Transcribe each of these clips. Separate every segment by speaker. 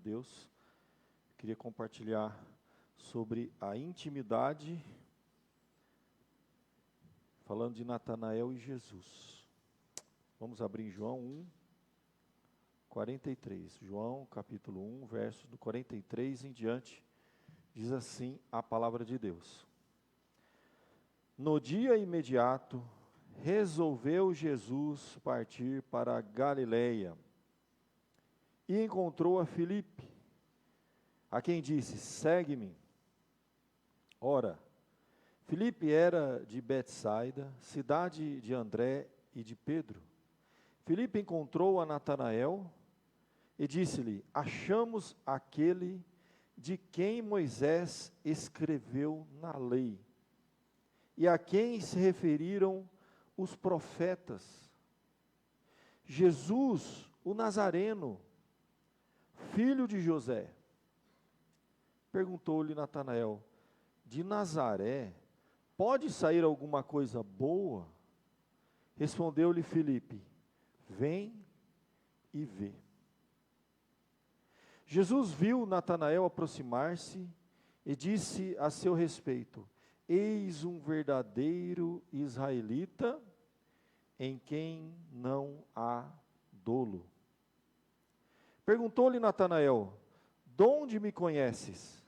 Speaker 1: Deus, queria compartilhar sobre a intimidade, falando de Natanael e Jesus. Vamos abrir em João 1, 43. João, capítulo 1, verso do 43 em diante, diz assim a palavra de Deus. No dia imediato, resolveu Jesus partir para a Galileia e encontrou a Filipe, a quem disse: segue-me. Ora, Filipe era de Betsaida, cidade de André e de Pedro. Filipe encontrou a Natanael e disse-lhe: achamos aquele de quem Moisés escreveu na lei, e a quem se referiram os profetas, Jesus, o Nazareno, filho de José. Perguntou-lhe Natanael: de Nazaré pode sair alguma coisa boa? Respondeu-lhe Filipe: vem e vê. Jesus viu Natanael aproximar-se e disse a seu respeito: eis um verdadeiro israelita, em quem não há dolo. Perguntou-lhe Natanael: de onde me conheces?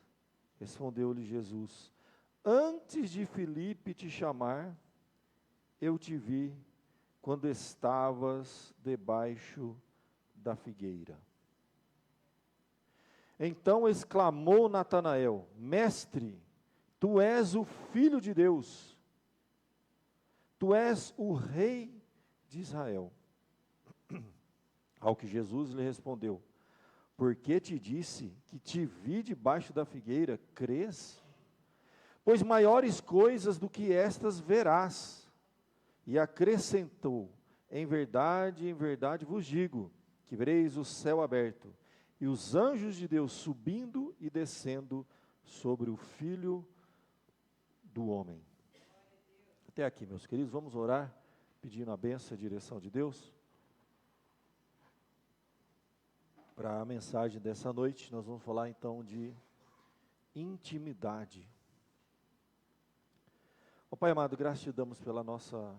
Speaker 1: Respondeu-lhe Jesus: antes de Filipe te chamar, eu te vi quando estavas debaixo da figueira. Então exclamou Natanael: mestre, tu és o Filho de Deus, tu és o Rei de Israel. Ao que Jesus lhe respondeu: porque te disse que te vi debaixo da figueira, crês? Pois maiores coisas do que estas verás. E acrescentou: em verdade vos digo, que vereis o céu aberto, e os anjos de Deus subindo e descendo sobre o Filho do Homem. Até aqui, meus queridos, vamos orar, pedindo a bênção e a direção de Deus. Para a mensagem dessa noite, nós vamos falar então de intimidade. Ó Pai amado, graças te damos pela nossa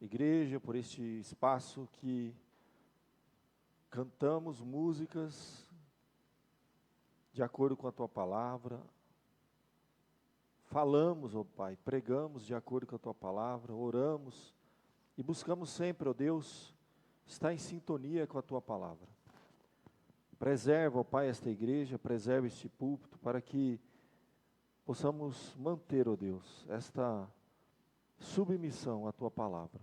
Speaker 1: igreja, por este espaço que cantamos músicas de acordo com a Tua palavra, falamos, ó Pai, pregamos de acordo com a Tua palavra, oramos e buscamos sempre, ó Deus, estar em sintonia com a Tua palavra. Preserva, ó Pai, esta igreja, preserva este púlpito, para que possamos manter, ó Deus, esta submissão à Tua palavra.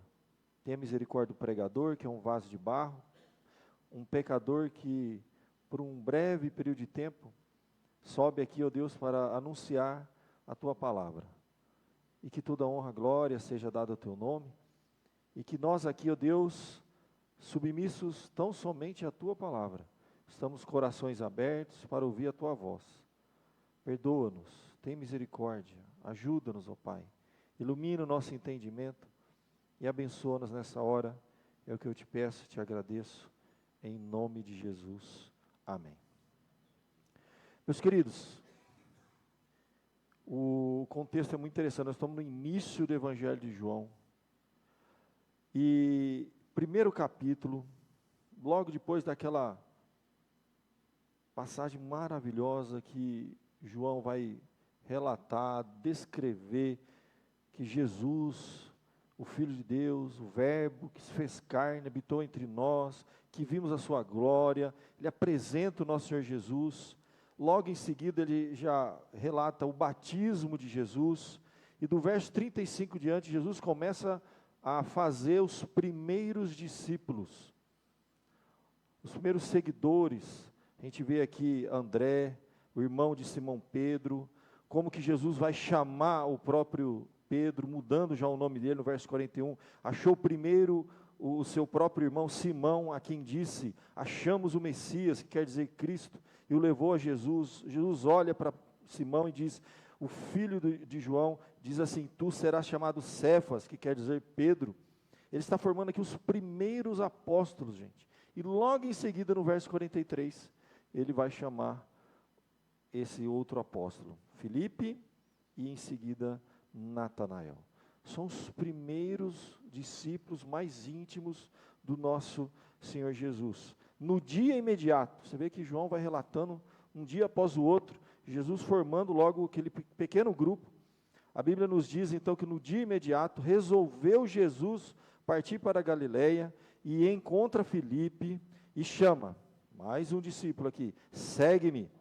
Speaker 1: Tenha misericórdia do pregador, que é um vaso de barro, um pecador que, por um breve período de tempo, sobe aqui, ó Deus, para anunciar a Tua palavra. E que toda honra e glória seja dada ao Teu nome, e que nós aqui, ó Deus, submissos tão somente à Tua palavra, estamos corações abertos para ouvir a Tua voz. Perdoa-nos, tem misericórdia, ajuda-nos, ó Pai, ilumina o nosso entendimento e abençoa-nos nessa hora, é o que eu te peço, te agradeço, em nome de Jesus, amém. Meus queridos, o contexto é muito interessante, nós estamos no início do Evangelho de João, e primeiro capítulo, logo depois daquela passagem maravilhosa que João vai relatar, descrever que Jesus, o Filho de Deus, o Verbo que se fez carne, habitou entre nós, que vimos a sua glória, ele apresenta o nosso Senhor Jesus. Logo em seguida ele já relata o batismo de Jesus, e do verso 35 diante, Jesus começa a fazer os primeiros discípulos, os primeiros seguidores. A gente vê aqui André, o irmão de Simão Pedro, como que Jesus vai chamar o próprio Pedro, mudando já o nome dele no verso 41, achou primeiro o seu próprio irmão Simão, a quem disse: achamos o Messias, que quer dizer Cristo, e o levou a Jesus. Jesus olha para Simão e diz, o filho de João, diz assim: tu serás chamado Cefas, que quer dizer Pedro. Ele está formando aqui os primeiros apóstolos, gente. E logo em seguida, no verso 43, ele vai chamar esse outro apóstolo, Filipe, e em seguida Natanael. São os primeiros discípulos mais íntimos do nosso Senhor Jesus. No dia imediato, você vê que João vai relatando um dia após o outro, Jesus formando logo aquele pequeno grupo. A Bíblia nos diz então que no dia imediato resolveu Jesus partir para a Galileia e encontra Filipe e chama, mais um discípulo aqui, segue-me.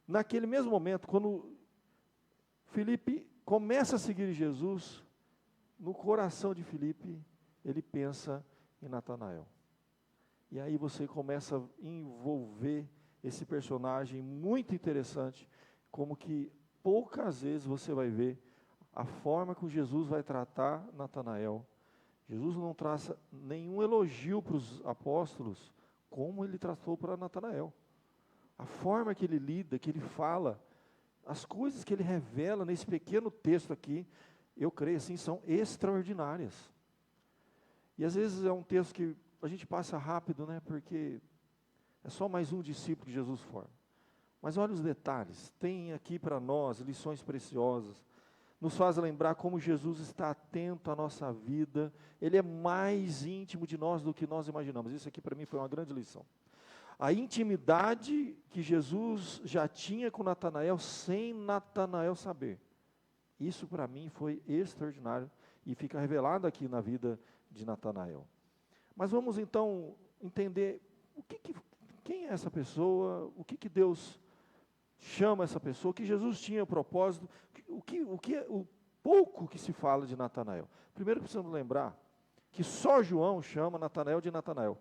Speaker 1: Naquele mesmo momento, quando Filipe começa a seguir Jesus, no coração de Filipe, ele pensa em Natanael. E aí você começa a envolver esse personagem muito interessante, como que poucas vezes você vai ver a forma que Jesus vai tratar Natanael. Jesus não traça nenhum elogio para os apóstolos, como ele tratou para Natanael. A forma que ele lida, que ele fala, as coisas que ele revela nesse pequeno texto aqui, eu creio assim, são extraordinárias. E às vezes é um texto que a gente passa rápido, né, porque é só mais um discípulo que Jesus forma. Mas olha os detalhes, tem aqui para nós lições preciosas, nos faz lembrar como Jesus está atento à nossa vida, Ele é mais íntimo de nós do que nós imaginamos. Isso aqui para mim foi uma grande lição. A intimidade que Jesus já tinha com Natanael, sem Natanael saber. Isso para mim foi extraordinário e fica revelado aqui na vida de Natanael. Mas vamos então entender quem é essa pessoa, o que Deus chama essa pessoa, o que Jesus tinha propósito, o pouco que se fala de Natanael. Primeiro precisamos lembrar que só João chama Natanael de Natanael,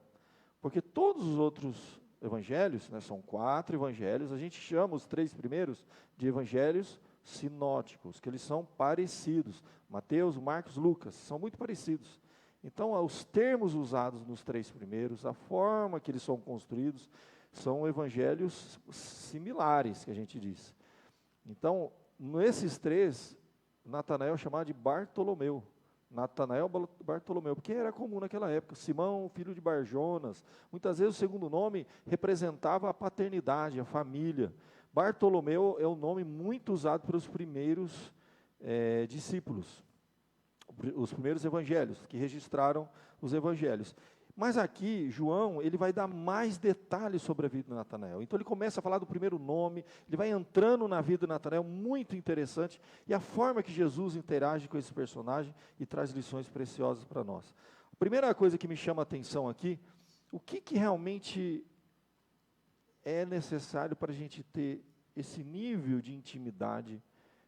Speaker 1: porque todos os outros evangelhos, né, são 4 evangelhos, a gente chama os 3 primeiros de evangelhos sinóticos, que eles são parecidos. Mateus, Marcos, Lucas, são muito parecidos. Então, os termos usados nos 3 primeiros, a forma que eles são construídos, são evangelhos similares, que a gente diz. Então, nesses 3, Natanael é chamado de Bartolomeu. Natanael Bartolomeu, porque era comum naquela época, Simão, filho de Barjonas, muitas vezes o segundo nome representava a paternidade, a família. Bartolomeu é um nome muito usado pelos primeiros discípulos, os primeiros evangelhos, que registraram os evangelhos. Mas aqui, João, ele vai dar mais detalhes sobre a vida de Natanael. Então ele começa a falar do primeiro nome, ele vai entrando na vida de Natanael, muito interessante, e a forma que Jesus interage com esse personagem e traz lições preciosas para nós. A primeira coisa que me chama a atenção aqui, o que realmente é necessário para a gente ter esse nível de intimidade,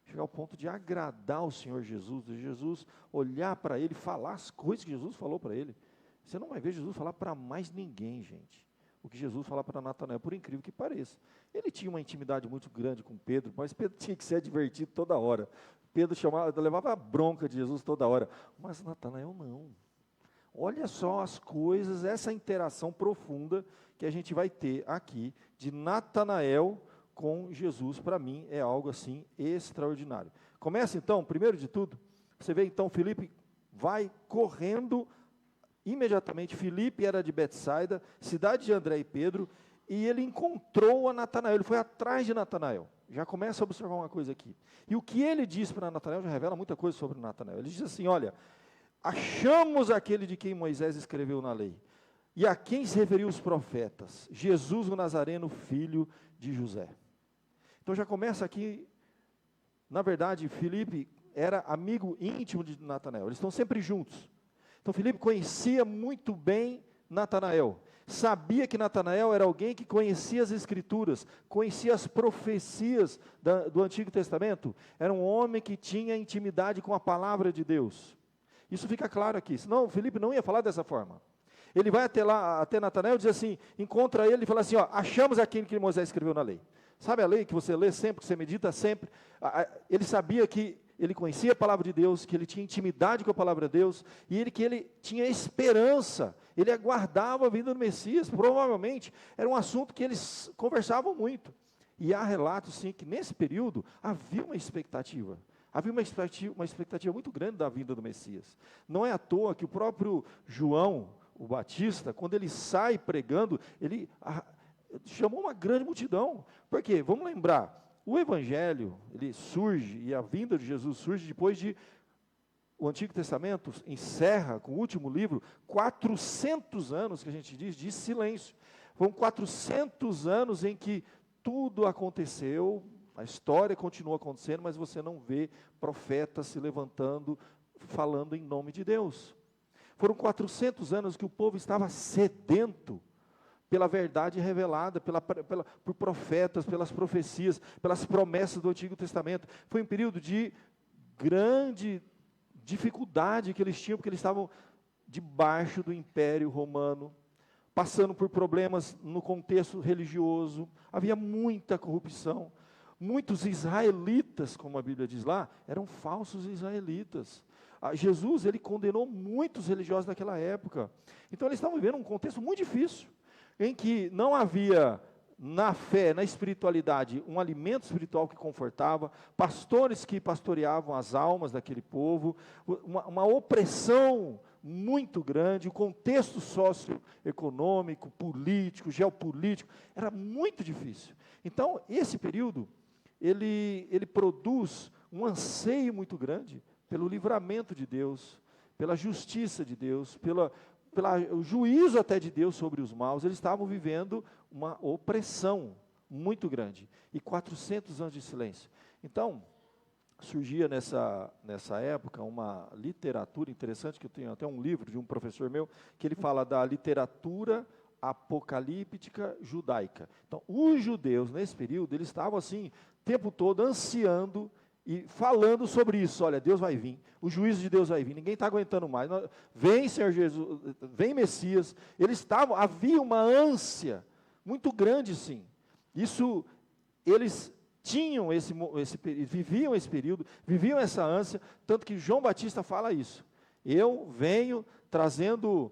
Speaker 1: chegar ao ponto de agradar o Senhor Jesus, de Jesus olhar para ele, falar as coisas que Jesus falou para ele. Você não vai ver Jesus falar para mais ninguém, gente, o que Jesus fala para Natanael, por incrível que pareça. Ele tinha uma intimidade muito grande com Pedro, mas Pedro tinha que ser advertido toda hora. Pedro levava a bronca de Jesus toda hora, mas Natanael não. Olha só as coisas, essa interação profunda que a gente vai ter aqui de Natanael com Jesus, para mim, é algo assim extraordinário. Começa então, primeiro de tudo, você vê então Filipe vai correndo imediatamente. Filipe era de Betsaida, cidade de André e Pedro, e ele encontrou a Natanael, ele foi atrás de Natanael. Já começa a observar uma coisa aqui. E o que ele diz para Natanael já revela muita coisa sobre Natanael. Ele diz assim, olha, achamos aquele de quem Moisés escreveu na lei, e a quem se referiu os profetas, Jesus o Nazareno, filho de José. Então já começa aqui, na verdade, Filipe era amigo íntimo de Natanael, eles estão sempre juntos. Então Filipe conhecia muito bem Natanael, sabia que Natanael era alguém que conhecia as Escrituras, conhecia as profecias do Antigo Testamento, era um homem que tinha intimidade com a palavra de Deus. Isso fica claro aqui, senão Filipe não ia falar dessa forma. Ele vai até Natanael e diz assim, encontra ele e fala assim, ó, achamos aquele que Moisés escreveu na lei. Sabe a lei que você lê sempre, que você medita sempre? Ele sabia que ele conhecia a palavra de Deus, que ele tinha intimidade com a palavra de Deus, e que ele tinha esperança, ele aguardava a vinda do Messias, provavelmente era um assunto que eles conversavam muito. E há relatos, sim, que nesse período havia uma expectativa muito grande da vinda do Messias. Não é à toa que o próprio João, o Batista, quando ele sai pregando, chamou uma grande multidão. Por quê? Vamos lembrar, o Evangelho, ele surge, e a vinda de Jesus surge depois de o Antigo Testamento encerra com o último livro 400 anos, que a gente diz, de silêncio. Foram 400 anos em que tudo aconteceu, a história continua acontecendo, mas você não vê profetas se levantando, falando em nome de Deus. Foram 400 anos que o povo estava sedento pela verdade revelada, por profetas, pelas profecias, pelas promessas do Antigo Testamento. Foi um período de grande dificuldade que eles tinham, porque eles estavam debaixo do Império Romano, passando por problemas no contexto religioso, havia muita corrupção. Muitos israelitas, como a Bíblia diz lá, eram falsos israelitas. Jesus, ele condenou muitos religiosos daquela época. Então, eles estavam vivendo um contexto muito difícil, em que não havia, na fé, na espiritualidade, um alimento espiritual que confortava, pastores que pastoreavam as almas daquele povo, uma opressão muito grande, o contexto socioeconômico, político, geopolítico, era muito difícil. Então, esse período, ele produz um anseio muito grande pelo livramento de Deus, pela justiça de Deus, pelo juízo até de Deus sobre os maus. Eles estavam vivendo uma opressão muito grande, e 400 anos de silêncio. Então, surgia nessa época uma literatura interessante, que eu tenho até um livro de um professor meu, que ele fala da literatura apocalíptica judaica. Então, os judeus, nesse período, eles estavam assim, o tempo todo ansiando e falando sobre isso. Olha, Deus vai vir, o juízo de Deus vai vir, ninguém está aguentando mais, vem Senhor Jesus, vem Messias. Havia uma ânsia muito grande, sim. Isso, eles tinham viviam esse período, viviam essa ânsia, tanto que João Batista fala isso. Eu venho trazendo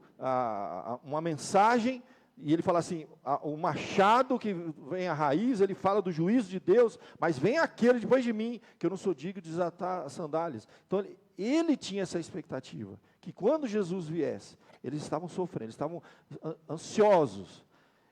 Speaker 1: uma mensagem, e ele fala assim, o machado que vem à raiz, ele fala do juízo de Deus, mas vem aquele depois de mim, que eu não sou digno de desatar as sandálias. Então, ele tinha essa expectativa, que quando Jesus viesse, eles estavam sofrendo, eles estavam ansiosos.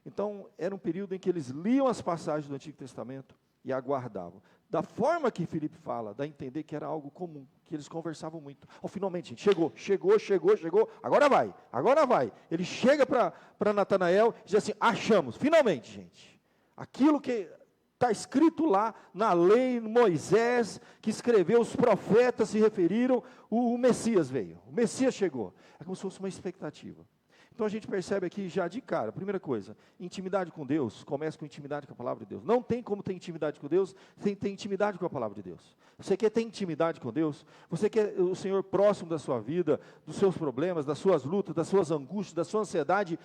Speaker 1: Então, era um período em que eles liam as passagens do Antigo Testamento e aguardavam. Da forma que Filipe fala, dá a entender que era algo comum, que eles conversavam muito. Finalmente, gente, chegou, agora vai. Ele chega para Natanael e diz assim, achamos, finalmente, gente, aquilo que está escrito lá na lei, Moisés, que escreveu, os profetas se referiram, o Messias veio, o Messias chegou. É como se fosse uma expectativa. Então a gente percebe aqui já de cara, primeira coisa, intimidade com Deus, começa com intimidade com a palavra de Deus. Não tem como ter intimidade com Deus sem ter intimidade com a palavra de Deus. Você quer ter intimidade com Deus? Você quer o Senhor próximo da sua vida, dos seus problemas, das suas lutas, das suas angústias, da sua ansiedade?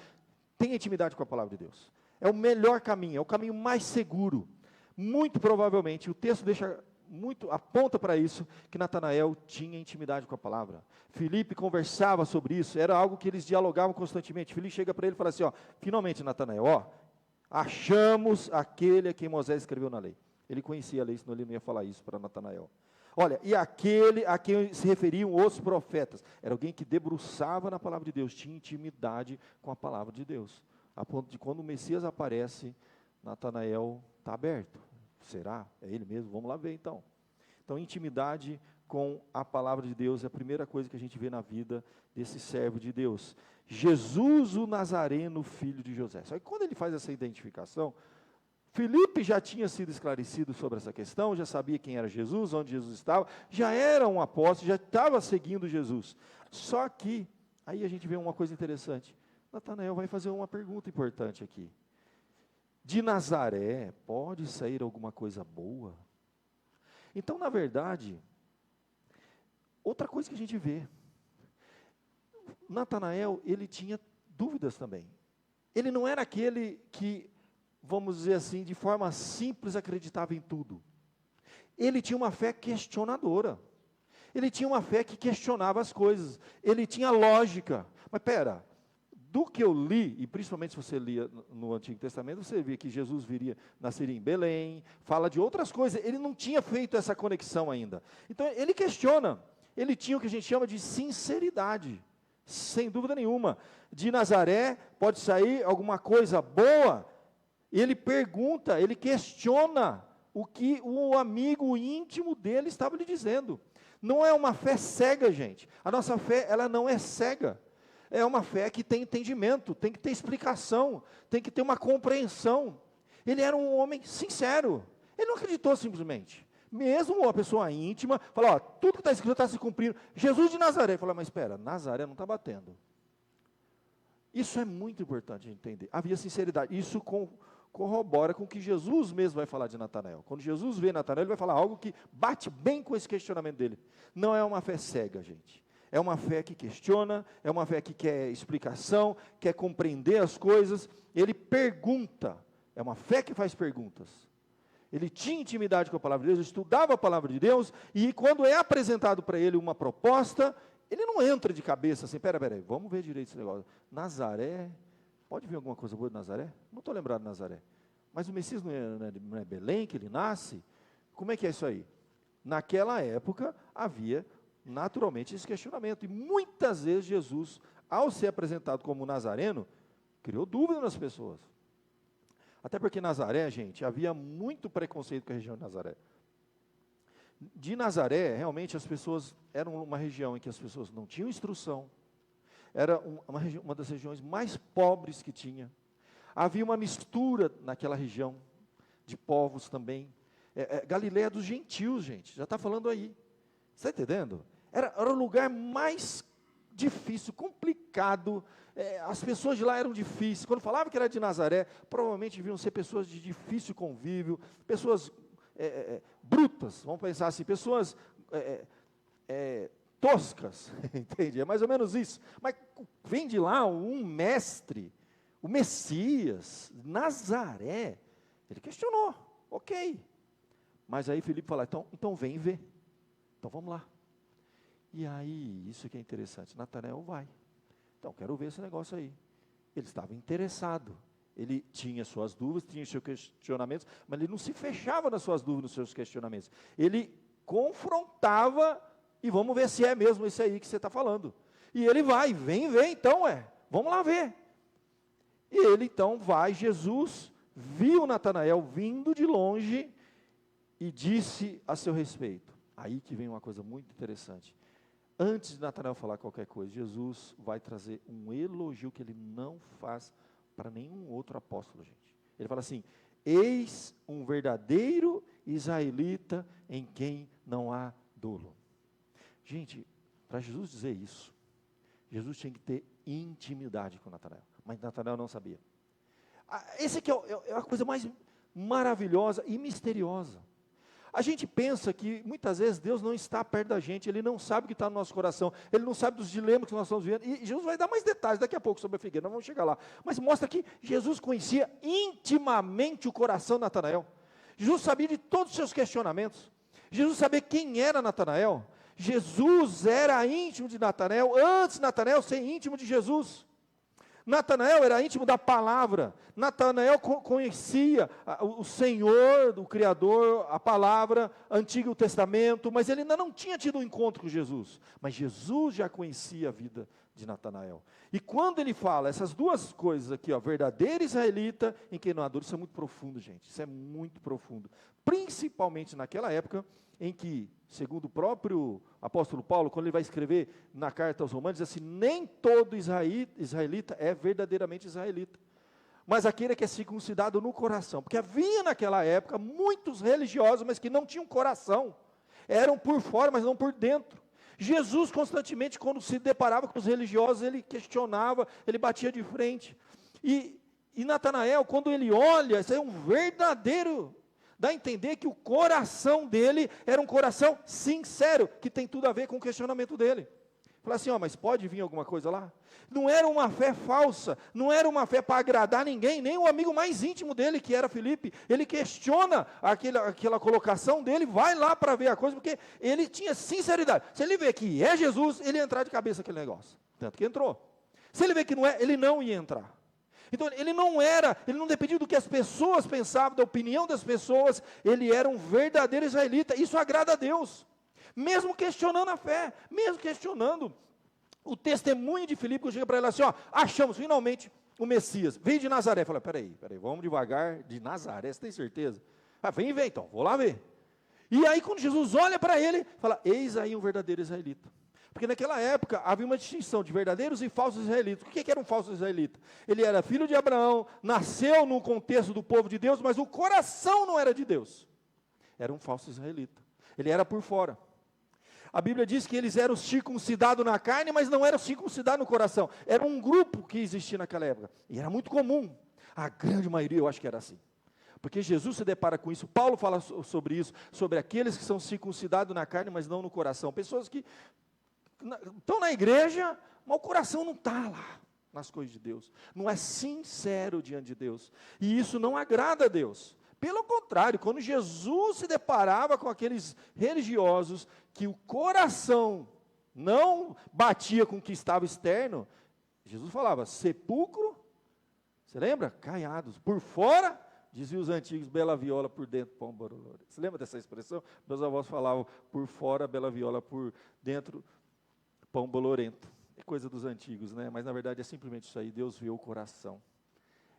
Speaker 1: Tenha intimidade com a palavra de Deus. É o melhor caminho, é o caminho mais seguro. Muito provavelmente, o texto aponta para isso, que Natanael tinha intimidade com a palavra. Filipe conversava sobre isso, era algo que eles dialogavam constantemente. Filipe chega para ele e fala assim, finalmente Natanael, achamos aquele a quem Moisés escreveu na lei. Ele conhecia a lei, senão ele não ia falar isso para Natanael. Olha, e aquele a quem se referiam os profetas, era alguém que debruçava na palavra de Deus, tinha intimidade com a palavra de Deus, a ponto de quando o Messias aparece, Natanael está aberto. Será? É ele mesmo? Vamos lá ver então. Então, intimidade com a palavra de Deus é a primeira coisa que a gente vê na vida desse servo de Deus. Jesus o Nazareno, filho de José. Só que quando ele faz essa identificação, Filipe já tinha sido esclarecido sobre essa questão, já sabia quem era Jesus, onde Jesus estava, já era um apóstolo, já estava seguindo Jesus. Só que, aí a gente vê uma coisa interessante. Natanael vai fazer uma pergunta importante aqui. De Nazaré pode sair alguma coisa boa? Então, na verdade, outra coisa que a gente vê, Natanael, ele tinha dúvidas também. Ele não era aquele que, vamos dizer assim, de forma simples acreditava em tudo. Ele tinha uma fé questionadora. Ele tinha uma fé que questionava as coisas. Ele tinha lógica. Mas pera, do que eu li, e principalmente se você lia no Antigo Testamento, você vê que Jesus nasceria em Belém, fala de outras coisas, ele não tinha feito essa conexão ainda. Então ele questiona, ele tinha o que a gente chama de sinceridade, sem dúvida nenhuma. De Nazaré pode sair alguma coisa boa, ele pergunta, ele questiona o que o amigo íntimo dele estava lhe dizendo. Não é uma fé cega, gente. A nossa fé, ela não é cega. É uma fé que tem entendimento, tem que ter explicação, tem que ter uma compreensão. Ele era um homem sincero. Ele não acreditou simplesmente. Mesmo uma pessoa íntima, fala, ó, tudo que está escrito está se cumprindo. Jesus de Nazaré. Fala, mas espera, Nazaré não está batendo. Isso é muito importante entender. Havia sinceridade. Isso corrobora com o que Jesus mesmo vai falar de Natanael. Quando Jesus vê Natanael, ele vai falar algo que bate bem com esse questionamento dele. Não é uma fé cega, gente. É uma fé que questiona, é uma fé que quer explicação, quer compreender as coisas. Ele pergunta. É uma fé que faz perguntas. Ele tinha intimidade com a palavra de Deus, estudava a palavra de Deus, e quando é apresentado para ele uma proposta, ele não entra de cabeça assim, peraí, vamos ver direito esse negócio. Nazaré, pode vir alguma coisa boa de Nazaré? Não estou lembrado de Nazaré. Mas o Messias não é Belém que ele nasce? Como é que é isso aí? Naquela época, havia naturalmente esse questionamento, e muitas vezes Jesus, ao ser apresentado como nazareno, criou dúvida nas pessoas. Até porque Nazaré, gente, havia muito preconceito com a região de Nazaré. De Nazaré, realmente, as pessoas, eram uma região em que as pessoas não tinham instrução, era uma das regiões mais pobres que tinha. Havia uma mistura naquela região, de povos também. Galileia dos gentios, gente, já está falando aí. Você está entendendo? Era o lugar mais difícil, complicado. As pessoas de lá eram difíceis. Quando falava que era de Nazaré, provavelmente deviam ser pessoas de difícil convívio, pessoas brutas, vamos pensar assim, pessoas toscas, entende? É mais ou menos isso. Mas vem de lá um mestre, o Messias, Nazaré. Ele questionou, ok. Mas aí Filipe fala, então vem ver. Então vamos lá. E aí, isso que é interessante, Natanael vai. Então, quero ver esse negócio aí. Ele estava interessado. Ele tinha suas dúvidas, tinha seus questionamentos, mas ele não se fechava nas suas dúvidas, nos seus questionamentos. Ele confrontava, e vamos ver se é mesmo isso aí que você está falando. E ele vai, vem ver então, vamos lá ver. E ele então vai, Jesus viu Natanael vindo de longe e disse a seu respeito. Aí que vem uma coisa muito interessante. Antes de Natanael falar qualquer coisa, Jesus vai trazer um elogio que ele não faz para nenhum outro apóstolo, gente. Ele fala assim, eis um verdadeiro israelita em quem não há dolo. Gente, para Jesus dizer isso, Jesus tinha que ter intimidade com Natanael, mas Natanael não sabia. Esse aqui é a coisa mais maravilhosa e misteriosa. A gente pensa que, muitas vezes, Deus não está perto da gente, Ele não sabe o que está no nosso coração, Ele não sabe dos dilemas que nós estamos vivendo, e Jesus vai dar mais detalhes daqui a pouco sobre a figueira, nós vamos chegar lá, mas mostra que Jesus conhecia intimamente o coração de Natanael, Jesus sabia de todos os seus questionamentos, Jesus sabia quem era Natanael, Jesus era íntimo de Natanael, antes de Natanael ser íntimo de Jesus. Natanael era íntimo da palavra, Natanael conhecia o Senhor, o Criador, a palavra, Antigo Testamento, mas ele ainda não tinha tido um encontro com Jesus, mas Jesus já conhecia a vida de Natanael, e quando ele fala essas duas coisas aqui, verdadeiro israelita, em quem não há dúvida, isso é muito profundo, gente, isso é muito profundo, principalmente naquela época, em que, segundo o próprio apóstolo Paulo, quando ele vai escrever na carta aos Romanos, diz assim, nem todo israelita é verdadeiramente israelita, mas aquele que é circuncidado no coração, porque havia naquela época muitos religiosos, mas que não tinham coração, eram por fora, mas não por dentro. Jesus constantemente, quando se deparava com os religiosos, ele questionava, ele batia de frente, e Natanael, quando ele olha, isso é um verdadeiro, dá a entender que o coração dele era um coração sincero, que tem tudo a ver com o questionamento dele. Fala assim, mas pode vir alguma coisa lá? Não era uma fé falsa, não era uma fé para agradar ninguém, nem o amigo mais íntimo dele, que era Filipe, ele questiona aquela colocação dele, vai lá para ver a coisa, porque ele tinha sinceridade. Se ele vê que é Jesus, ele ia entrar de cabeça naquele negócio, tanto que entrou. Se ele vê que não é, ele não ia entrar. Então, ele não dependia do que as pessoas pensavam, da opinião das pessoas, ele era um verdadeiro israelita, isso agrada a Deus, mesmo questionando a fé, mesmo questionando o testemunho de Filipe, que chega para ele assim, achamos finalmente o Messias, veio de Nazaré. Fala, peraí, vamos devagar, de Nazaré, você tem certeza? Ah, vem então, vou lá ver. E aí quando Jesus olha para ele, fala, eis aí um verdadeiro israelita. Porque naquela época havia uma distinção de verdadeiros e falsos israelitas. O que era um falso israelita? Ele era filho de Abraão, nasceu no contexto do povo de Deus, mas o coração não era de Deus. Era um falso israelita. Ele era por fora. A Bíblia diz que eles eram circuncidados na carne, mas não eram circuncidados no coração. Era um grupo que existia naquela época. E era muito comum. A grande maioria eu acho que era assim. Porque Jesus se depara com isso. Paulo fala sobre isso, sobre aqueles que são circuncidados na carne, mas não no coração. Pessoas que estão na igreja, mas o coração não está lá nas coisas de Deus. Não é sincero diante de Deus. E isso não agrada a Deus. Pelo contrário, quando Jesus se deparava com aqueles religiosos que o coração não batia com o que estava externo, Jesus falava, sepulcro, você lembra? Caiados, por fora, diziam os antigos, bela viola, por dentro, pão bolorento. Você lembra dessa expressão? Meus avós falavam, por fora, bela viola, por dentro, pão bolorento. É coisa dos antigos, né? Mas na verdade é simplesmente isso aí, Deus vê o coração.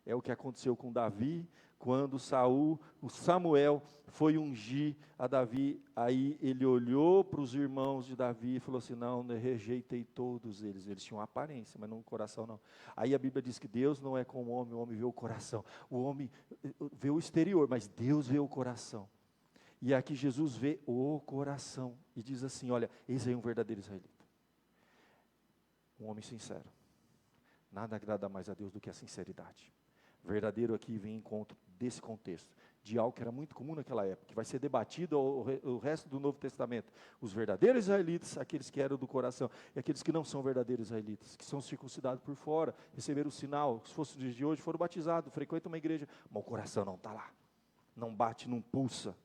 Speaker 1: É o que aconteceu com Davi, quando o Samuel foi ungir a Davi, aí ele olhou para os irmãos de Davi e falou assim, não, eu rejeitei todos eles tinham aparência, mas não o coração não. Aí a Bíblia diz que Deus não é como o homem vê o coração, o homem vê o exterior, mas Deus vê o coração. E aqui Jesus vê o coração, e diz assim, olha, esse é um verdadeiro israelita, um homem sincero, nada agrada mais a Deus do que a sinceridade. Verdadeiro aqui vem em encontro desse contexto, de algo que era muito comum naquela época, que vai ser debatido o resto do Novo Testamento. Os verdadeiros israelitas, aqueles que eram do coração, e aqueles que não são verdadeiros israelitas, que são circuncidados por fora, receberam o sinal, se fosse os dias de hoje, foram batizados, frequentam uma igreja, mas o coração não está lá, não bate, não pulsa.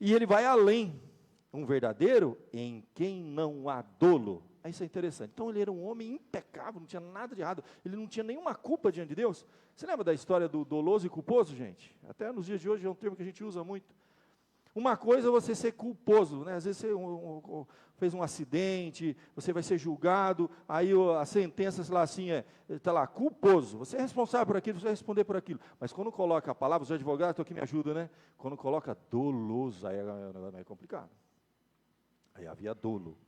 Speaker 1: E ele vai além, um verdadeiro em quem não há dolo. Isso é interessante. Então ele era um homem impecável, não tinha nada de errado, ele não tinha nenhuma culpa diante de Deus. Você lembra da história do doloso e culposo, gente? Até nos dias de hoje é um termo que a gente usa muito. Uma coisa é você ser culposo, né? Às vezes você fez um acidente, você vai ser julgado, aí a sentença, sei lá, assim, está lá, culposo, você é responsável por aquilo, você vai responder por aquilo. Mas quando coloca a palavra, os advogados estão aqui, me ajudam, né? Quando coloca doloso, aí é complicado. Aí havia dolo.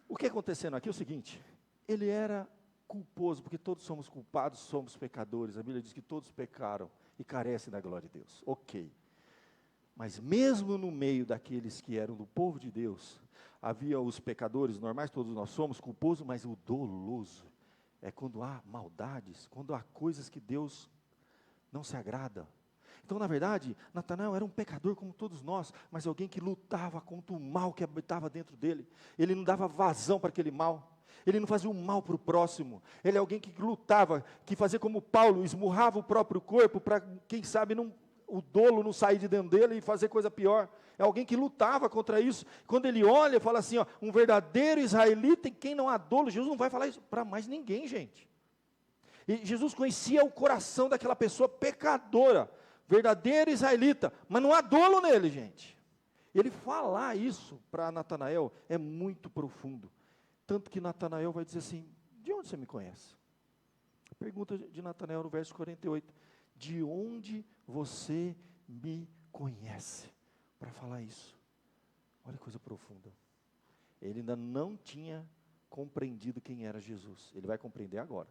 Speaker 1: O que acontecendo aqui é o seguinte, ele era culposo, porque todos somos culpados, somos pecadores, a Bíblia diz que todos pecaram e carecem da glória de Deus, ok, mas mesmo no meio daqueles que eram do povo de Deus, havia os pecadores normais, todos nós somos culposos, mas o doloso é quando há maldades, quando há coisas que Deus não se agrada. Então, na verdade, Natanael era um pecador como todos nós, mas alguém que lutava contra o mal que habitava dentro dele. Ele não dava vazão para aquele mal. Ele não fazia o mal para o próximo. Ele é alguém que lutava, que fazia como Paulo, esmurrava o próprio corpo para, quem sabe, o dolo não sair de dentro dele e fazer coisa pior. É alguém que lutava contra isso. Quando ele olha, fala assim, ó, um verdadeiro israelita em quem não há dolo. Jesus não vai falar isso para mais ninguém, gente. E Jesus conhecia o coração daquela pessoa pecadora, verdadeiro israelita, mas não há dolo nele, gente. Ele falar isso para Natanael é muito profundo, tanto que Natanael vai dizer assim, de onde você me conhece? A pergunta de Natanael no verso 48, de onde você me conhece? Para falar isso, olha que coisa profunda, ele ainda não tinha compreendido quem era Jesus, ele vai compreender agora.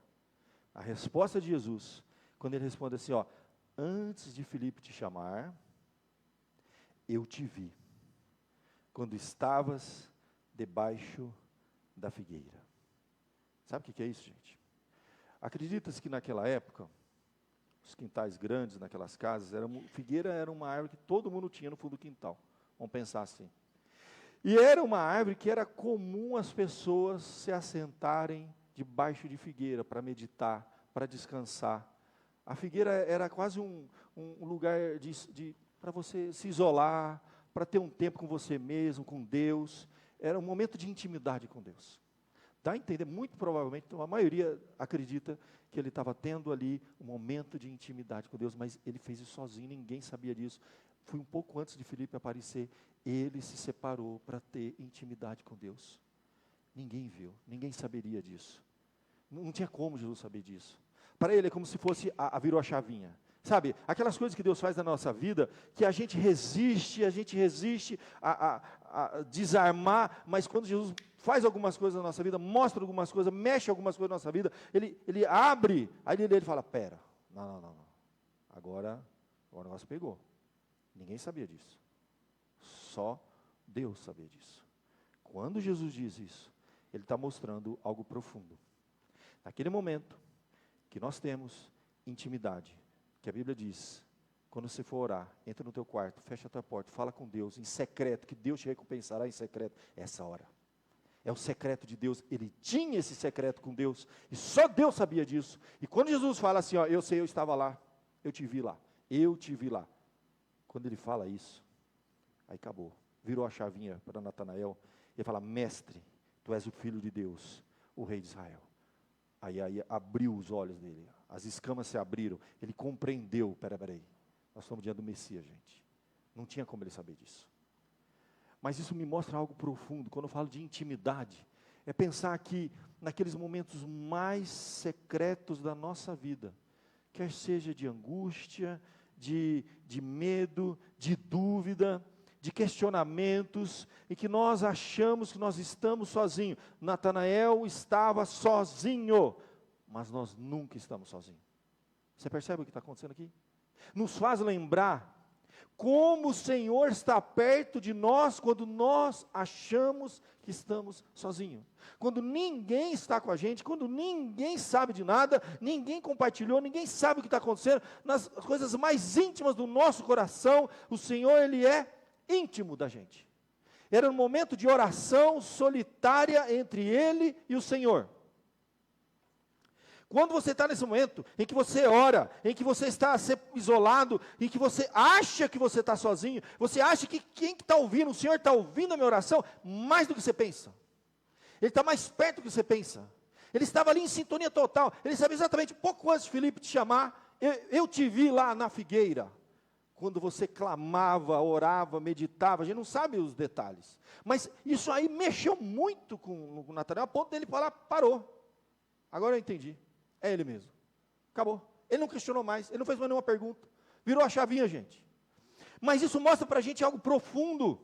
Speaker 1: A resposta de Jesus, quando ele responde assim, ó, antes de Filipe te chamar, eu te vi, quando estavas debaixo da figueira. Sabe o que é isso, gente? Acredita-se que naquela época, os quintais grandes naquelas casas, figueira era uma árvore que todo mundo tinha no fundo do quintal, vamos pensar assim. E era uma árvore que era comum as pessoas se assentarem debaixo de figueira para meditar, para descansar. A figueira era quase um lugar para você se isolar, para ter um tempo com você mesmo, com Deus. Era um momento de intimidade com Deus. Dá a entender, muito provavelmente, a maioria acredita que ele estava tendo ali um momento de intimidade com Deus, mas ele fez isso sozinho, ninguém sabia disso. Foi um pouco antes de Filipe aparecer, ele se separou para ter intimidade com Deus. Ninguém viu, ninguém saberia disso. Não tinha como Jesus saber disso. Para ele é como se fosse virou a chavinha. Sabe, aquelas coisas que Deus faz na nossa vida, que a gente resiste a desarmar, mas quando Jesus faz algumas coisas na nossa vida, mostra algumas coisas, mexe algumas coisas na nossa vida, ele abre, aí ele fala, pera, não, agora o negócio pegou. Ninguém sabia disso. Só Deus sabia disso. Quando Jesus diz isso, Ele está mostrando algo profundo. Naquele momento que nós temos intimidade, que a Bíblia diz, quando você for orar, entra no teu quarto, fecha a tua porta, fala com Deus em secreto, que Deus te recompensará em secreto, essa hora. É o secreto de Deus, ele tinha esse secreto com Deus, e só Deus sabia disso. E quando Jesus fala assim, ó, eu sei, eu estava lá, eu te vi lá. Quando ele fala isso, aí acabou. Virou a chavinha para Natanael, ele fala, mestre, tu és o Filho de Deus, o Rei de Israel. Aí abriu os olhos dele, as escamas se abriram, ele compreendeu, peraí, nós estamos diante do Messias, gente. Não tinha como ele saber disso. Mas isso me mostra algo profundo, quando eu falo de intimidade, é pensar que naqueles momentos mais secretos da nossa vida, quer seja de angústia, de medo, de dúvida, de questionamentos, e que nós achamos que nós estamos sozinhos. Natanael estava sozinho, mas nós nunca estamos sozinhos. Você percebe o que está acontecendo aqui? Nos faz lembrar como o Senhor está perto de nós quando nós achamos que estamos sozinhos. Quando ninguém está com a gente, quando ninguém sabe de nada, ninguém compartilhou, ninguém sabe o que está acontecendo, nas coisas mais íntimas do nosso coração, o Senhor, Ele é íntimo da gente. Era um momento de oração solitária entre Ele e o Senhor. Quando você está nesse momento em que você ora, em que você está isolado, em que você acha que você está sozinho, você acha que quem está ouvindo, o Senhor está ouvindo a minha oração, mais do que você pensa. Ele está mais perto do que você pensa. Ele estava ali em sintonia total. Ele sabia exatamente, pouco antes de Filipe te chamar, eu te vi lá na figueira. Quando você clamava, orava, meditava, a gente não sabe os detalhes. Mas isso aí mexeu muito com o Natanael, a ponto dele falar, parou. Agora eu entendi. É ele mesmo. Acabou. Ele não questionou mais, ele não fez mais nenhuma pergunta. Virou a chavinha, gente. Mas isso mostra para a gente algo profundo.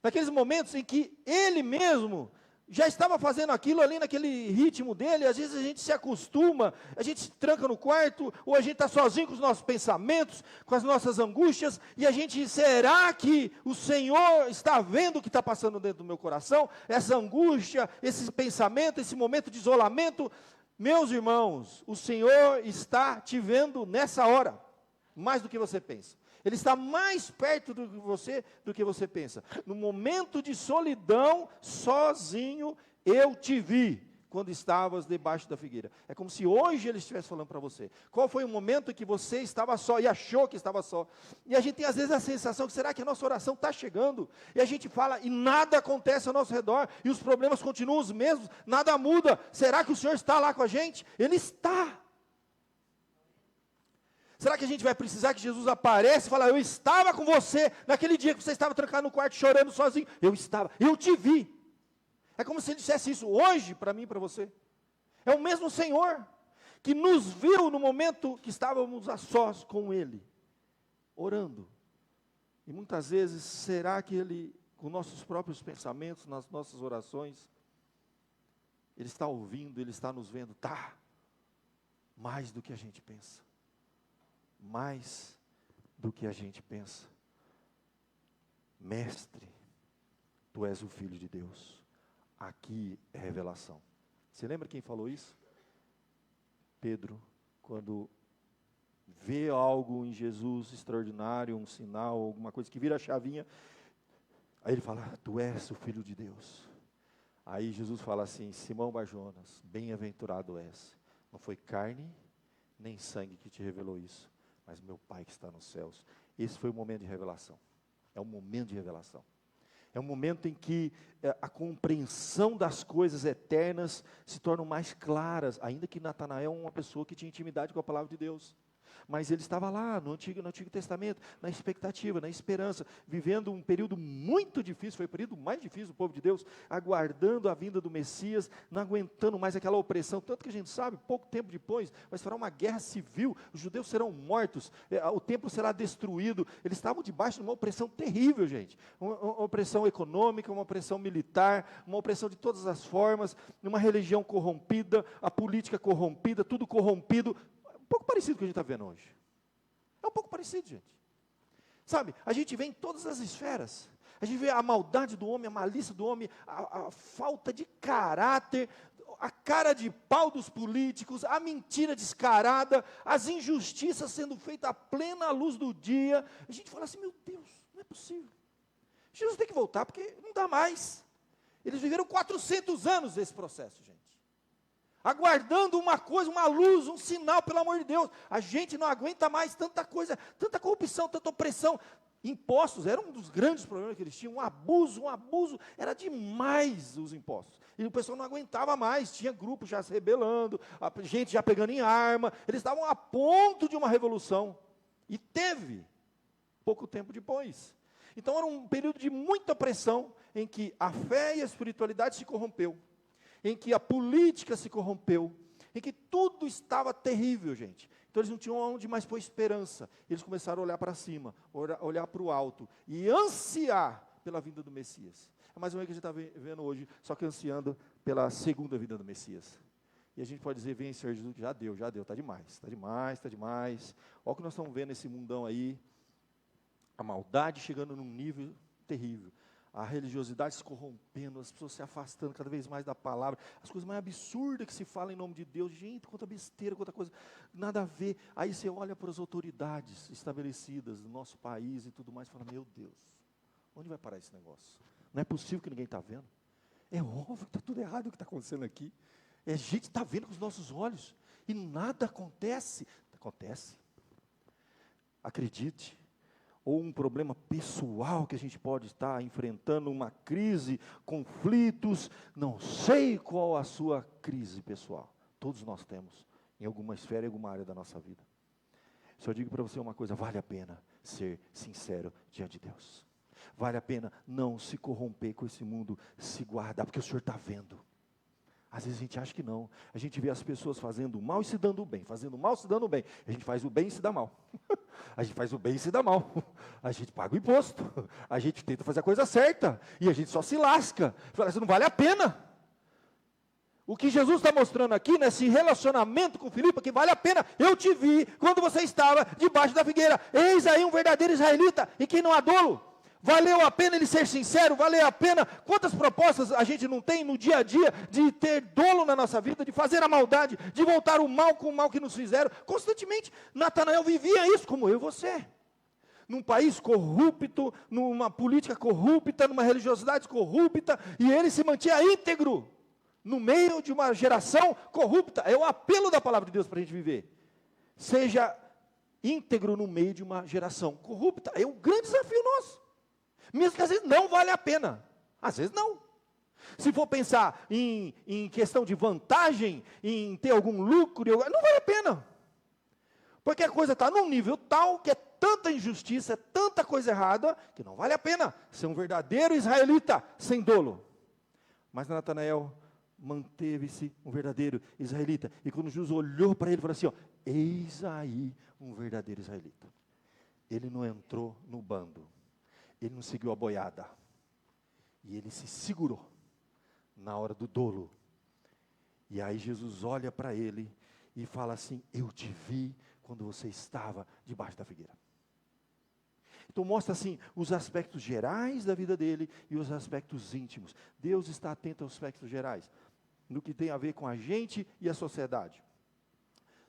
Speaker 1: Naqueles momentos em que ele mesmo já estava fazendo aquilo ali naquele ritmo dele, às vezes a gente se acostuma, a gente se tranca no quarto, ou a gente está sozinho com os nossos pensamentos, com as nossas angústias, e a gente, será que o Senhor está vendo o que está passando dentro do meu coração? Essa angústia, esse pensamento, esse momento de isolamento. Meus irmãos, o Senhor está te vendo nessa hora, mais do que você pensa. Ele está mais perto do que você pensa. No momento de solidão, sozinho, eu te vi, quando estavas debaixo da figueira. É como se hoje Ele estivesse falando para você. Qual foi o momento em que você estava só e achou que estava só? E a gente tem às vezes a sensação que, será que a nossa oração está chegando? E a gente fala e nada acontece ao nosso redor, e os problemas continuam os mesmos, nada muda. Será que o Senhor está lá com a gente? Ele está. Será que a gente vai precisar que Jesus apareça e fale, eu estava com você naquele dia que você estava trancado no quarto chorando sozinho? Eu te vi. É como se Ele dissesse isso hoje para mim e para você. É o mesmo Senhor que nos viu no momento que estávamos a sós com Ele, orando. E muitas vezes, será que Ele, com nossos próprios pensamentos, nas nossas orações, Ele está ouvindo, Ele está nos vendo? Tá, mais do que a gente pensa. Mais do que a gente pensa. Mestre, Tu és o Filho de Deus. Aqui é revelação. Você lembra quem falou isso? Pedro, quando vê algo em Jesus extraordinário, um sinal, alguma coisa que vira a chavinha, aí ele fala, Tu és o Filho de Deus. Aí Jesus fala assim, Simão Barjonas, bem-aventurado és. Não foi carne nem sangue que te revelou isso, mas meu Pai que está nos céus. Esse foi o momento de revelação. É um momento de revelação. É um momento em que a compreensão das coisas eternas se tornam mais claras, ainda que Natanael é uma pessoa que tinha intimidade com a palavra de Deus. Mas ele estava lá no Antigo Testamento, na expectativa, na esperança, vivendo um período muito difícil, foi o período mais difícil do povo de Deus, aguardando a vinda do Messias, não aguentando mais aquela opressão, tanto que a gente sabe, pouco tempo depois, vai se fará uma guerra civil, os judeus serão mortos, o templo será destruído, eles estavam debaixo de uma opressão terrível, gente, uma opressão econômica, uma opressão militar, uma opressão de todas as formas, uma religião corrompida, a política corrompida, tudo corrompido, um pouco parecido com o que a gente está vendo hoje. É um pouco parecido, gente. Sabe, a gente vê em todas as esferas. A gente vê a maldade do homem, a malícia do homem, a falta de caráter, a cara de pau dos políticos, a mentira descarada, as injustiças sendo feitas à plena luz do dia. A gente fala assim, meu Deus, não é possível. Jesus tem que voltar, porque não dá mais. Eles viveram 400 anos desse processo, gente. Aguardando uma coisa, uma luz, um sinal, pelo amor de Deus. A gente não aguenta mais tanta coisa, tanta corrupção, tanta opressão. Impostos, era um dos grandes problemas que eles tinham, um abuso, era demais os impostos. E o pessoal não aguentava mais, tinha grupos já se rebelando, gente já pegando em arma, eles estavam a ponto de uma revolução. E teve, pouco tempo depois. Então era um período de muita pressão, em que a fé e a espiritualidade se corrompeu, em que a política se corrompeu, em que tudo estava terrível, gente. Então eles não tinham onde mais pôr esperança. Eles começaram a olhar para cima, olhar para o alto e ansiar pela vinda do Messias. É mais ou menos o que a gente está vendo hoje, só que ansiando pela segunda vinda do Messias. E a gente pode dizer, vem Senhor Jesus, já deu, está demais, está demais. Olha o que nós estamos vendo nesse mundão aí, a maldade chegando num nível terrível. A religiosidade se corrompendo, as pessoas se afastando cada vez mais da palavra, as coisas mais absurdas que se falam em nome de Deus, gente, quanta besteira, quanta coisa, nada a ver. Aí você olha para as autoridades estabelecidas no nosso país e tudo mais, e fala, meu Deus, onde vai parar esse negócio? Não é possível que ninguém está vendo. É óbvio que está tudo errado o que está acontecendo aqui. A gente está vendo com os nossos olhos, e nada acontece. Acontece. Acredite. Ou um problema pessoal que a gente pode estar enfrentando, uma crise, conflitos, não sei qual a sua crise pessoal. Todos nós temos, em alguma esfera, em alguma área da nossa vida. Só digo para você uma coisa, vale a pena ser sincero diante de Deus. Vale a pena não se corromper com esse mundo, se guardar, porque o Senhor está vendo. Às vezes a gente acha que não. A gente vê as pessoas fazendo mal e se dando bem, fazendo mal e se dando bem. A gente faz o bem e se dá mal. A gente faz o bem e se dá mal. A gente paga o imposto. A gente tenta fazer a coisa certa. E a gente só se lasca. Fala, isso não vale a pena. O que Jesus está mostrando aqui, nesse relacionamento com Filipe, que vale a pena. Eu te vi quando você estava debaixo da figueira. Eis aí um verdadeiro israelita, em quem não há dolo. Valeu a pena ele ser sincero, valeu a pena. Quantas propostas a gente não tem no dia a dia de ter dolo na nossa vida, de fazer a maldade, de voltar o mal com o mal que nos fizeram. Constantemente, Natanael vivia isso, como eu e você. Num país corrupto, numa política corrupta, numa religiosidade corrupta, e ele se mantinha íntegro, no meio de uma geração corrupta. É o apelo da palavra de Deus para a gente viver. Seja íntegro no meio de uma geração corrupta. É um grande desafio nosso. Mesmo que às vezes não vale a pena. Às vezes não. Se for pensar em questão de vantagem, em ter algum lucro, não vale a pena. Porque a coisa está num nível tal, que é tanta injustiça, é tanta coisa errada, que não vale a pena ser um verdadeiro israelita, sem dolo. Mas Natanael manteve-se um verdadeiro israelita. E quando Jesus olhou para ele, falou assim, eis aí um verdadeiro israelita. Ele não entrou no bando. Ele não seguiu a boiada. E ele se segurou na hora do dolo. E aí Jesus olha para ele e fala assim, eu te vi quando você estava debaixo da figueira. Então mostra assim, os aspectos gerais da vida dele e os aspectos íntimos. Deus está atento aos aspectos gerais, no que tem a ver com a gente e a sociedade.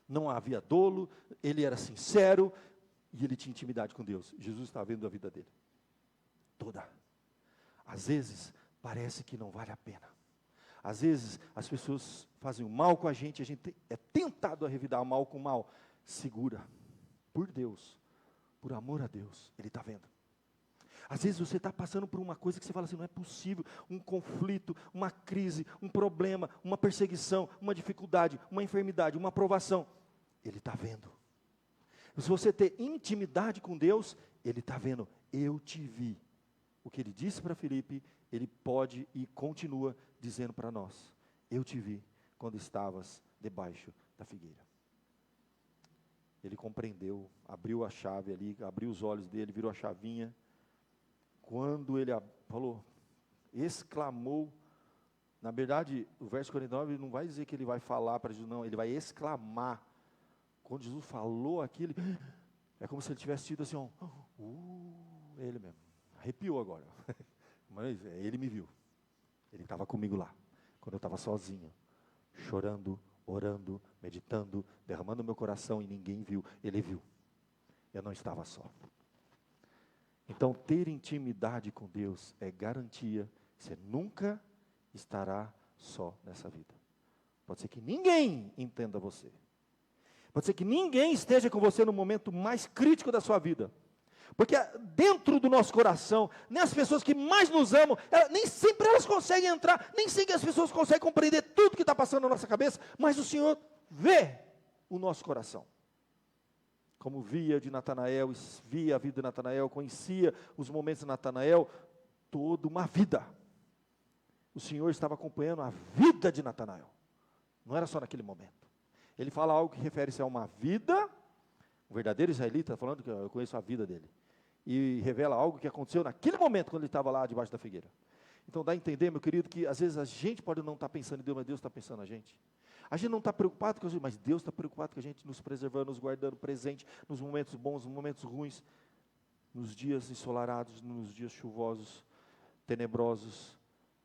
Speaker 1: Não havia dolo, ele era sincero e ele tinha intimidade com Deus. Jesus está vendo a vida dele. Toda. Às vezes, parece que não vale a pena. Às vezes, as pessoas fazem o mal com a gente é tentado a revidar o mal com o mal. Segura. Por Deus. Por amor a Deus. Ele está vendo. Às vezes você está passando por uma coisa que você fala assim, não é possível. Um conflito, uma crise, um problema, uma perseguição, uma dificuldade, uma enfermidade, uma provação. Ele está vendo. Se você ter intimidade com Deus, Ele está vendo, eu te vi. O que Ele disse para Filipe, Ele pode e continua dizendo para nós. Eu te vi quando estavas debaixo da figueira. Ele compreendeu, abriu a chave ali, abriu os olhos dele, virou a chavinha. Quando ele falou, exclamou, na verdade, o verso 49 não vai dizer que ele vai falar para Jesus, não, ele vai exclamar. Quando Jesus falou aquilo, é como se ele tivesse tido assim, ele mesmo, arrepiou agora. Mas ele me viu, ele estava comigo lá, quando eu estava sozinho, chorando, orando, meditando, derramando meu coração e ninguém viu, ele viu, eu não estava só. Então ter intimidade com Deus é garantia, você nunca estará só nessa vida. Pode ser que ninguém entenda você, pode ser que ninguém esteja com você no momento mais crítico da sua vida, porque dentro do nosso coração, nem as pessoas que mais nos amam, nem sempre elas conseguem entrar, nem sempre as pessoas conseguem compreender tudo que está passando na nossa cabeça, mas o Senhor vê o nosso coração. Como via de Natanael, via a vida de Natanael, conhecia os momentos de Natanael, toda uma vida. O Senhor estava acompanhando a vida de Natanael, não era só naquele momento. Ele fala algo que refere-se a uma vida, um verdadeiro israelita, falando que eu conheço a vida dele, e revela algo que aconteceu naquele momento, quando ele estava lá debaixo da figueira. Então dá a entender, meu querido, que às vezes a gente pode não estar pensando em Deus, mas Deus está pensando na gente. A gente não está preocupado com a gente, mas Deus está preocupado com a gente, nos preservando, nos guardando presente, nos momentos bons, nos momentos ruins, nos dias ensolarados, nos dias chuvosos, tenebrosos,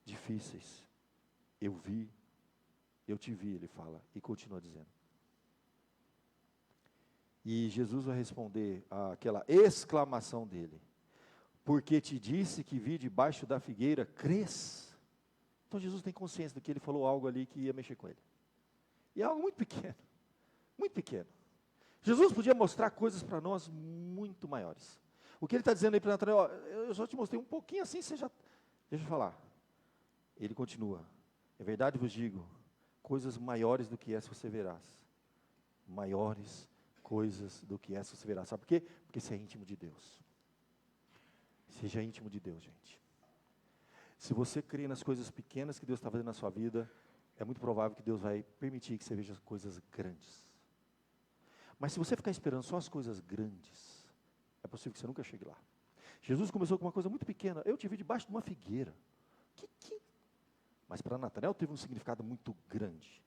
Speaker 1: difíceis. Eu vi, eu te vi, ele fala, e continua dizendo. E Jesus vai responder àquela exclamação dele, porque te disse que vi debaixo da figueira, crês? Então Jesus tem consciência de que ele falou algo ali que ia mexer com ele. E é algo muito pequeno, muito pequeno. Jesus podia mostrar coisas para nós muito maiores. O que ele está dizendo aí para Natanael, eu só te mostrei um pouquinho assim, você já... Deixa eu falar. Ele continua, é verdade vos digo, coisas maiores do que essa você verás. Maiores coisas do que essa você verá. Sabe por quê? Porque você é íntimo de Deus. Seja íntimo de Deus, gente. Se você crê nas coisas pequenas que Deus está fazendo na sua vida, é muito provável que Deus vai permitir que você veja coisas grandes. Mas se você ficar esperando só as coisas grandes, é possível que você nunca chegue lá. Jesus começou com uma coisa muito pequena. Eu te vi debaixo de uma figueira. Mas para Natanael teve um significado muito grande.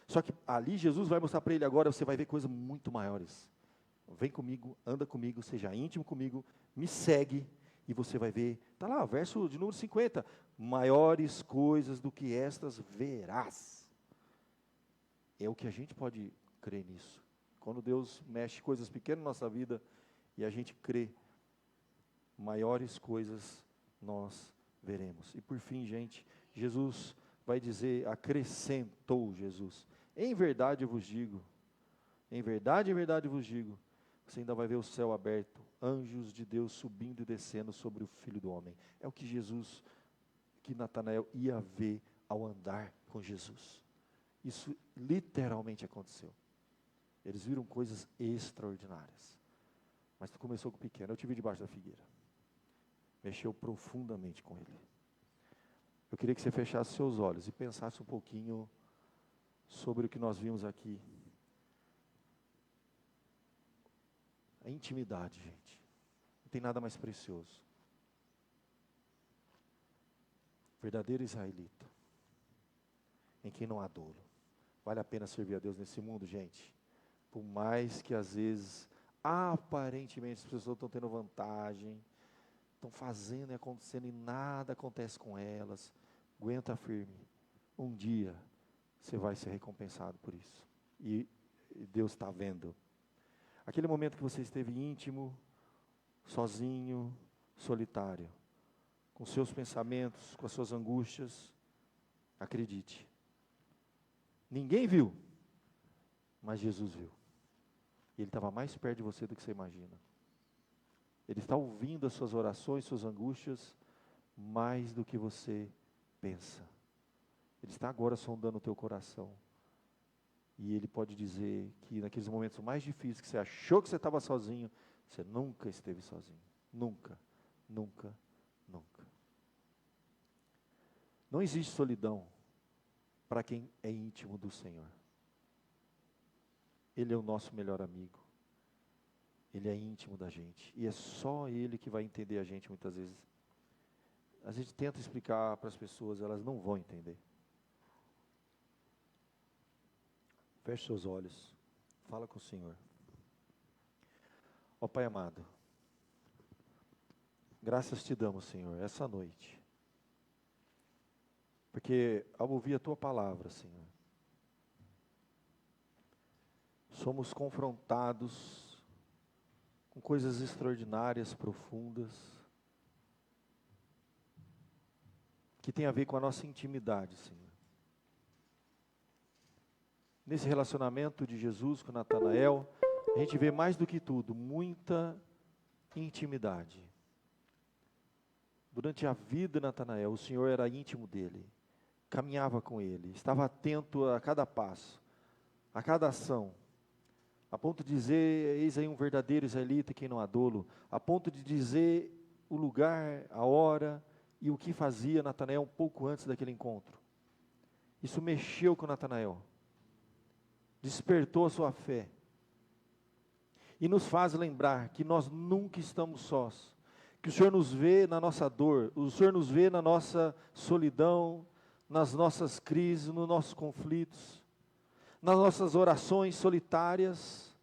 Speaker 1: Só que ali Jesus vai mostrar para ele agora, você vai ver coisas muito maiores. Vem comigo, anda comigo, seja íntimo comigo, me segue, e você vai ver, está lá, verso de número 50, maiores coisas do que estas verás. É o que a gente pode crer nisso. Quando Deus mexe coisas pequenas na nossa vida, e a gente crê, maiores coisas nós veremos. E por fim, gente, Jesus vai dizer, acrescentou Jesus, em verdade vos digo, em verdade vos digo, você ainda vai ver o céu aberto, anjos de Deus subindo e descendo sobre o Filho do Homem. É o que Jesus, que Natanael ia ver ao andar com Jesus. Isso literalmente aconteceu. Eles viram coisas extraordinárias. Mas tu começou com o pequeno, eu te vi debaixo da figueira. Mexeu profundamente com ele. Eu queria que você fechasse seus olhos e pensasse um pouquinho sobre o que nós vimos aqui. A intimidade, gente. Não tem nada mais precioso. Verdadeiro israelita, em quem não há dolo. Vale a pena servir a Deus nesse mundo, gente. Por mais que às vezes, aparentemente, as pessoas estão tendo vantagem, estão fazendo e acontecendo e nada acontece com elas. Aguenta firme. Um dia você vai ser recompensado por isso. E Deus está vendo. Aquele momento que você esteve íntimo, sozinho, solitário, com seus pensamentos, com as suas angústias, acredite. Ninguém viu, mas Jesus viu. E Ele estava mais perto de você do que você imagina. Ele está ouvindo as suas orações, suas angústias, mais do que você pensa. Ele está agora sondando o teu coração. E Ele pode dizer que naqueles momentos mais difíceis, que você achou que você estava sozinho, você nunca esteve sozinho. Nunca, nunca, nunca. Não existe solidão para quem é íntimo do Senhor. Ele é o nosso melhor amigo. Ele é íntimo da gente. E é só Ele que vai entender a gente muitas vezes. A gente tenta explicar para as pessoas, elas não vão entender. Feche seus olhos. Fala com o Senhor. Ó Pai amado, graças te damos, Senhor, essa noite. Porque ao ouvir a Tua palavra, Senhor, somos confrontados com coisas extraordinárias, profundas, que tem a ver com a nossa intimidade, Senhor. Nesse relacionamento de Jesus com Natanael, a gente vê mais do que tudo, muita intimidade. Durante a vida de Natanael, o Senhor era íntimo dele, caminhava com ele, estava atento a cada passo, a cada ação, a ponto de dizer, eis aí um verdadeiro israelita quem não há dolo, a ponto de dizer o lugar, a hora e o que fazia Natanael um pouco antes daquele encontro. Isso mexeu com Natanael, despertou a sua fé, e nos faz lembrar que nós nunca estamos sós, que o Senhor nos vê na nossa dor, o Senhor nos vê na nossa solidão, nas nossas crises, nos nossos conflitos, nas nossas orações solitárias,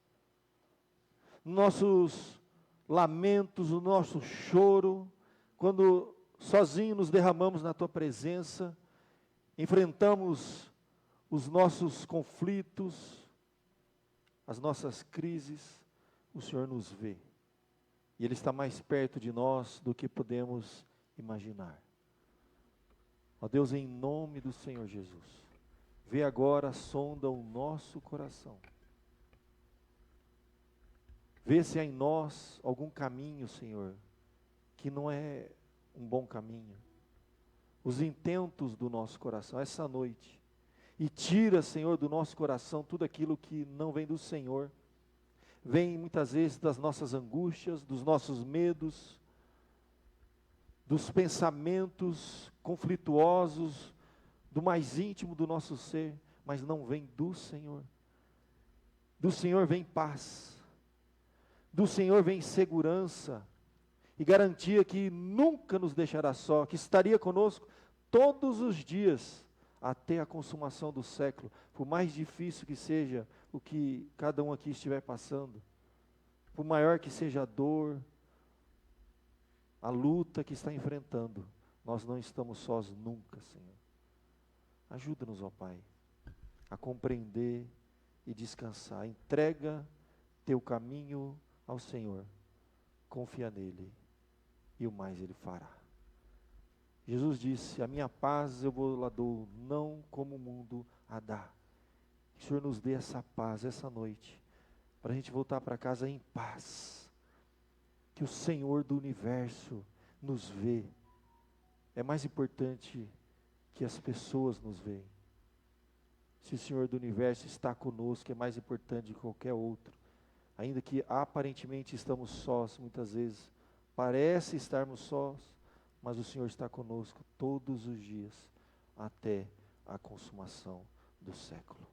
Speaker 1: nos nossos lamentos, no nosso choro, quando sozinhos nos derramamos na Tua presença, enfrentamos os nossos conflitos, as nossas crises, o Senhor nos vê. E Ele está mais perto de nós do que podemos imaginar. Ó Deus, em nome do Senhor Jesus, vê agora, sonda o nosso coração. Vê se há em nós algum caminho, Senhor, que não é um bom caminho. Os intentos do nosso coração, essa noite. E tira, Senhor, do nosso coração tudo aquilo que não vem do Senhor. Vem muitas vezes das nossas angústias, dos nossos medos, dos pensamentos conflituosos, do mais íntimo do nosso ser, mas não vem do Senhor. Do Senhor vem paz, do Senhor vem segurança, e garantia que nunca nos deixará só, que estaria conosco todos os dias, até a consumação do século, por mais difícil que seja o que cada um aqui estiver passando, por maior que seja a dor, a luta que está enfrentando, nós não estamos sós nunca, Senhor. Ajuda-nos, ó Pai, a compreender e descansar. Entrega teu caminho ao Senhor, confia nele, e o mais Ele fará. Jesus disse, a minha paz eu vou lá dou, não como o mundo a dá. Que o Senhor nos dê essa paz, essa noite, para a gente voltar para casa em paz. Que o Senhor do universo nos vê. É mais importante que as pessoas nos veem. Se o Senhor do universo está conosco, é mais importante de qualquer outro. Ainda que aparentemente estamos sós, muitas vezes, parece estarmos sós, mas o Senhor está conosco todos os dias, até a consumação do século.